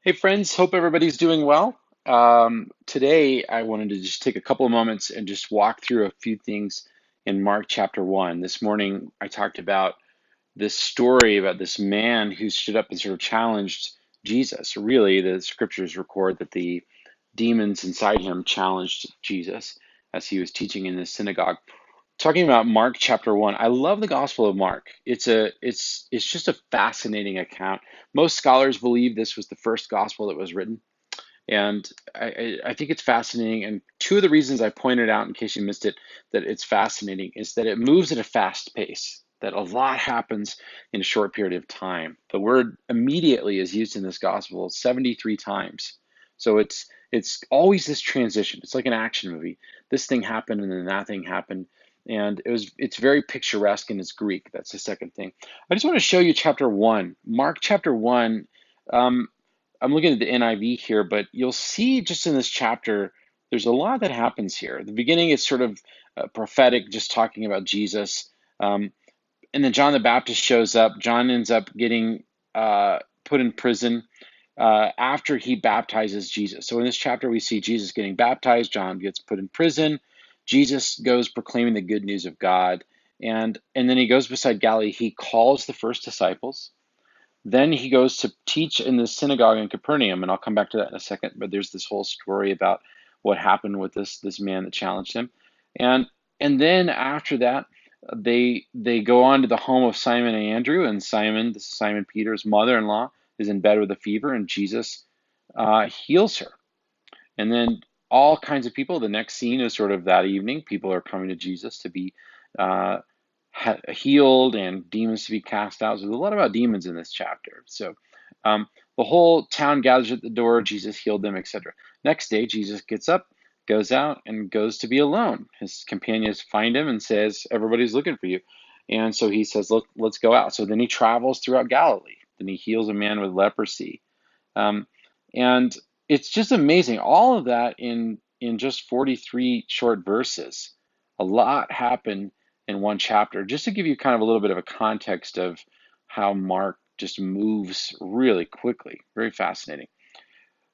Hey friends, hope everybody's doing well. Today I wanted to just take a couple of moments and just walk through a few things in Mark chapter 1. This morning I talked about this story about this man who stood up and sort of challenged Jesus. Really, the scriptures record that the demons inside him challenged Jesus as he was teaching in the synagogue. Talking about Mark chapter 1, I love the Gospel of Mark. It's just a fascinating account. Most scholars believe this was the first gospel that was written, and I think it's fascinating. And two of the reasons I pointed out, in case you missed it, that it's fascinating is that it moves at a fast pace, that a lot happens in a short period of time. The word immediately is used in this gospel 73 times. So it's always this transition. It's like an action movie. This thing happened and then that thing happened. And it's very picturesque in its Greek. That's the second thing. I just want to show you chapter 1. Mark chapter 1. Um, I'm looking at the NIV here, but you'll see just in this chapter, there's a lot that happens here. At the beginning, it's sort of prophetic, just talking about Jesus. Um, and then John the Baptist shows up. John ends up getting put in prison after he baptizes Jesus. So in this chapter, we see Jesus getting baptized. John gets put in prison. Jesus goes proclaiming the good news of God. And then he goes beside Galilee. He calls the first disciples. Then he goes to teach in the synagogue in Capernaum, and I'll come back to that in a second. But there's this whole story about what happened with this man that challenged him, and and then after that, they go on to the home of Simon and Andrew, and Simon, this is Simon Peter's mother-in-law, is in bed with a fever, and Jesus heals her, and then all kinds of people. The next scene is sort of that evening. People are coming to Jesus to be uh, healed and demons to be cast out. So there's a lot about demons in this chapter. So um, the whole town gathers at the door. Jesus healed them, etc. Next day, Jesus gets up, goes out, and goes to be alone. His companions find him and says, "Everybody's looking for you." And so he says, "Look, let's go out." So then he travels throughout Galilee. Then he heals a man with leprosy. Um, and it's just amazing. All of that in just 43 short verses. A lot happened in one chapter. Just to give you kind of a little bit of a context of how Mark just moves really quickly. Very fascinating.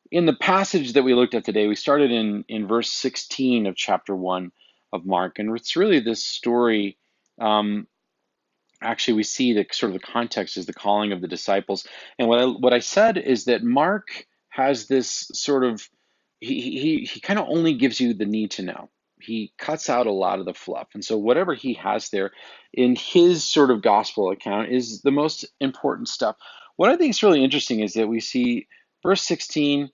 In the passage that we looked at today, we started in verse 16 of chapter 1 of Mark. And it's really this story. Actually, we see the sort of the context is the calling of the disciples. And what I said is that Mark has this sort of he kind of only gives you the need to know. He cuts out a lot of the fluff. And so whatever he has there in his sort of gospel account is the most important stuff. What I think is really interesting is that we see verse 16,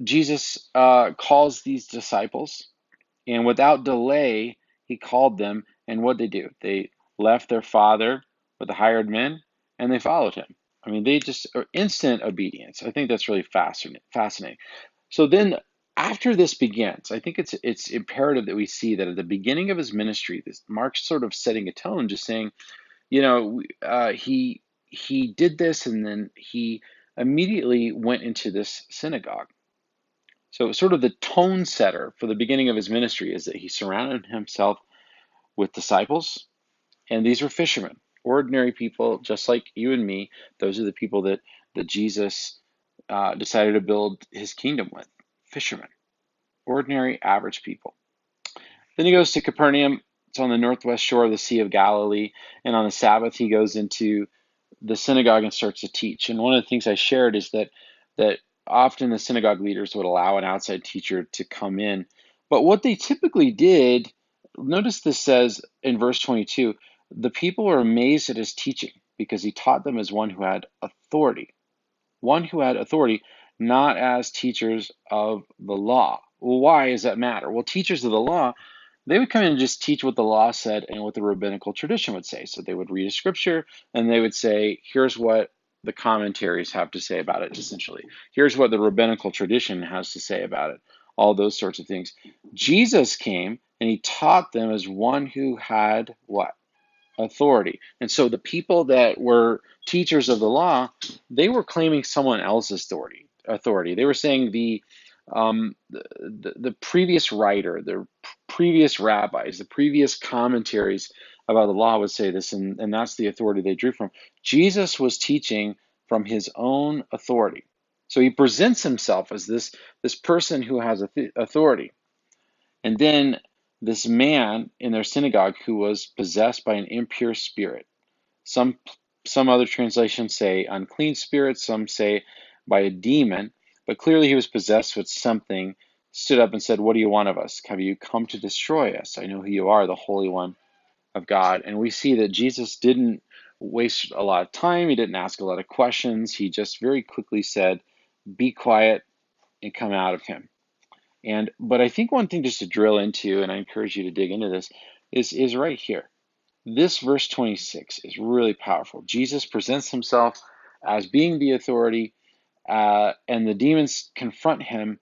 Jesus calls these disciples, and without delay, he called them, and what they do? They left their father with the hired men, and they followed him. I mean, they just are instant obedience. I think that's really fascinating. So then, after this begins, I think it's imperative that we see that at the beginning of his ministry, this Mark's sort of setting a tone, just saying, he did this, and then he immediately went into this synagogue. So, sort of the tone setter for the beginning of his ministry is that he surrounded himself with disciples, and these were fishermen, ordinary people just like you and me. Those are the people that Jesus decided to build his kingdom with, fishermen, ordinary, average people. Then he goes to Capernaum. It's on the northwest shore of the Sea of Galilee, and on the Sabbath he goes into the synagogue and starts to teach. And one of the things I shared is that often the synagogue leaders would allow an outside teacher to come in. But what they typically did, notice this says in verse 22, the people were amazed at his teaching because he taught them as one who had authority. One who had authority, not as teachers of the law. Well, why does that matter? Well, teachers of the law, they would come in and just teach what the law said and what the rabbinical tradition would say. So they would read a scripture and they would say, here's what the commentaries have to say about it, essentially. Here's what the rabbinical tradition has to say about it, all those sorts of things. Jesus came and he taught them as one who had what? Authority. And so the people that were teachers of the law, they were claiming someone else's authority. They were saying the previous writer, the previous rabbis, the previous commentaries about the law would say this, and that's the authority they drew from. Jesus was teaching from his own authority. So he presents himself as this person who has authority. And then this man in their synagogue who was possessed by an impure spirit. Some some other translations say unclean spirit, some say by a demon, but clearly he was possessed with something, stood up and said, "What do you want of us? Have you come to destroy us? I know who you are, the Holy One of God." And we see that Jesus didn't waste a lot of time. He didn't ask a lot of questions. He just very quickly said, "Be quiet," and come out of him. But I think one thing just to drill into, and I encourage you to dig into this, is right here. This verse 26 is really powerful. Jesus presents himself as being the authority, and the demons confront him.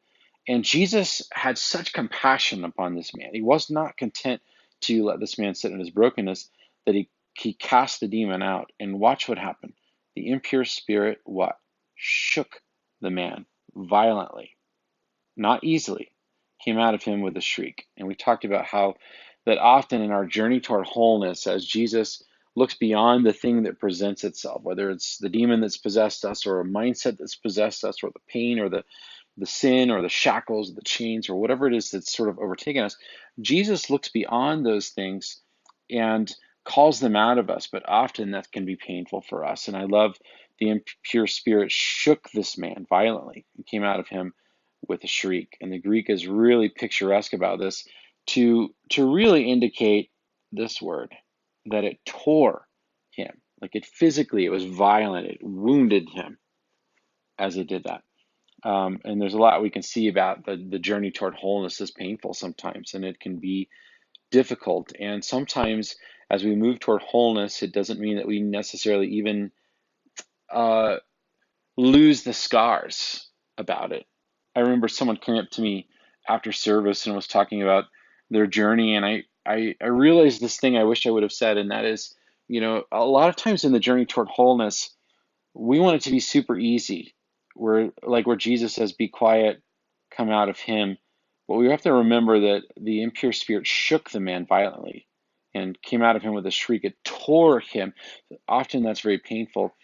And Jesus had such compassion upon this man. He was not content to let this man sit in his brokenness, that he cast the demon out. And watch what happened. The impure spirit, what? Shook the man violently, not easily, came out of him with a shriek. And we talked about how that often in our journey toward wholeness, as Jesus looks beyond the thing that presents itself, whether it's the demon that's possessed us or a mindset that's possessed us or the pain or the sin or the shackles, the chains or whatever it is that's sort of overtaken us, Jesus looks beyond those things and calls them out of us, but often that can be painful for us. And I love the impure spirit shook this man violently and came out of him with a shriek. And the Greek is really picturesque about this to really indicate this word, that it tore him. Like it was violent, it wounded him as it did that. And there's a lot we can see about the journey toward wholeness is painful sometimes, and it can be difficult. And sometimes as we move toward wholeness, it doesn't mean that we necessarily even uh, lose the scars about it. I remember someone coming up to me after service and was talking about their journey, and I realized this thing I wish I would have said, and that is, a lot of times in the journey toward wholeness, we want it to be super easy. Where Jesus says, "Be quiet, come out of him." But we have to remember that the impure spirit shook the man violently and came out of him with a shriek. It tore him. Often that's very painful.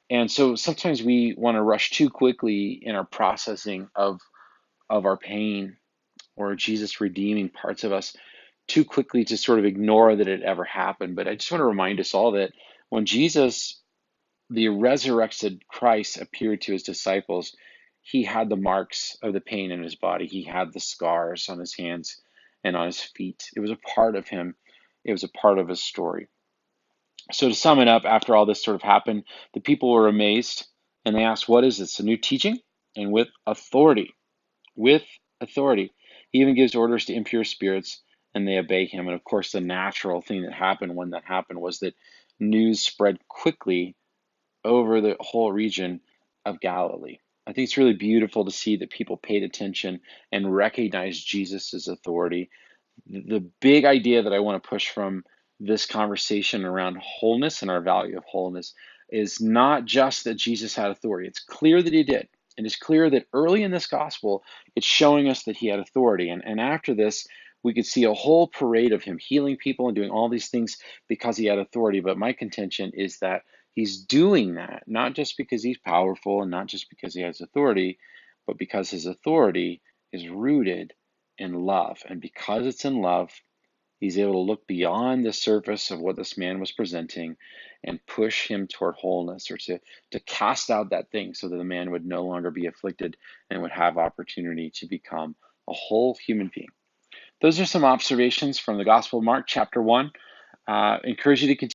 And so sometimes we want to rush too quickly in our processing of our pain or Jesus redeeming parts of us too quickly to sort of ignore that it ever happened. But I just want to remind us all that when Jesus, the resurrected Christ, appeared to his disciples, he had the marks of the pain in his body. He had the scars on his hands and on his feet. It was a part of him. It was a part of his story. So to sum it up, after all this sort of happened, the people were amazed and they asked, "What is this? A new teaching?" And with authority, with authority. He even gives orders to impure spirits and they obey him. And of course, the natural thing that happened when that happened was that news spread quickly over the whole region of Galilee. I think it's really beautiful to see that people paid attention and recognized Jesus' authority. The big idea that I want to push from this conversation around wholeness and our value of wholeness is not just that Jesus had authority. It's clear that he did. And it's clear that early in this gospel, it's showing us that he had authority. And after this, we could see a whole parade of him healing people and doing all these things because he had authority. But my contention is that he's doing that not just because he's powerful and not just because he has authority, but because his authority is rooted in love. And because it's in love, he's able to look beyond the surface of what this man was presenting and push him toward wholeness, or to cast out that thing so that the man would no longer be afflicted and would have opportunity to become a whole human being. Those are some observations from the Gospel of Mark, chapter 1. Encourage you to continue.